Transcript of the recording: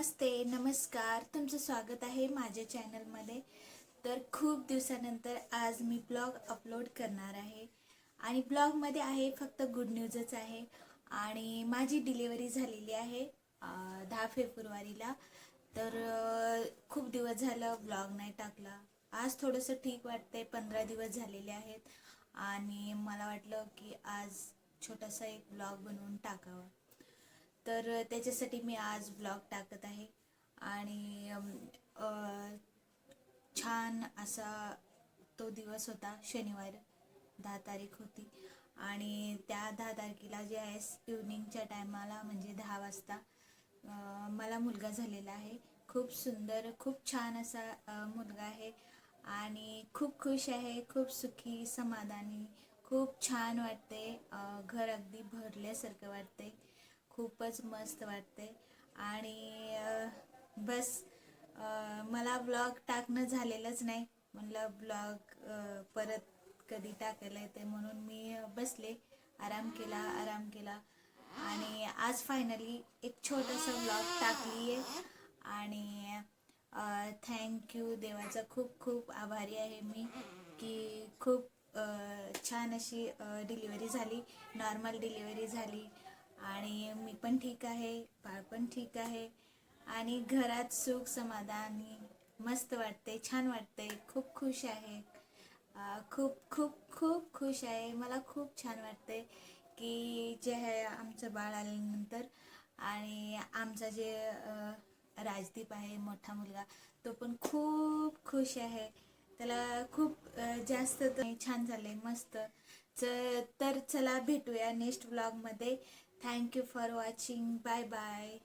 नमस्ते, नमस्कार. तुमचं स्वागत आहे माझ्या चॅनलमध्ये. तर खूप दिवसानंतर आज मी ब्लॉग अपलोड करणार आहे आणि ब्लॉगमध्ये आहे फक्त गुड न्यूजच आहे. आणि माझी डिलिव्हरी झालेली आहे 10 फेब्रुवारीला. तर खूप दिवस झालं ब्लॉग नाही टाकला. आज थोडंसं ठीक वाटतंय. 15 दिवस झालेले आहेत आणि मला वाटलं की आज छोटासा एक ब्लॉग बनवून टाकावा. तर त्याच्यासाठी मी आज ब्लॉग टाकत आहे. आणि छान असा तो दिवस होता. शनिवार 10 तारीख होती आणि त्या 10 तारखेला जे आहे इव्हनिंगच्या टायमाला म्हणजे 10 वाजता मला मुलगा झालेला आहे. खूप सुंदर, खूप छान असा मुलगा आहे आणि खूप खुश आहे, खूप सुखी, समाधानी, खूप छान वाटते. घर अगदी भरल्यासारखं वाटते. खूपच मस्त वाटते. आणि बस मला ब्लॉग टाकणं झालेलंच नाही. म्हणलं ब्लॉग परत कधी टाकायला येते म्हणून मी बसले, आराम केला आणि आज फायनली एक छोटासा ब्लॉग टाकली आहे. आणि थँक्यू, देवाचा खूप खूप आभारी आहे मी की खूप छान अशी डिलिव्हरी झाली. नॉर्मल डिलिव्हरी झाली आणि मी पण ठीक आहे, बाळ पण ठीक आहे आणि घरात सुख समाधानी मस्त वाटते, छान वाटते. खूप खुश आहे. खूप खूप खूप खुश आहे. मला खूप छान वाटते की जे आहे आमचं बाळ आल्यानंतर. आणि आमचा जे राजदीप आहे मोठा मुलगा, तो पण खूप खुश आहे. त्याला खूप जास्त छान झाले, मस्त. तर चला भेटूया नेक्स्ट व्लॉगमध्ये. Thank you for watching. Bye bye.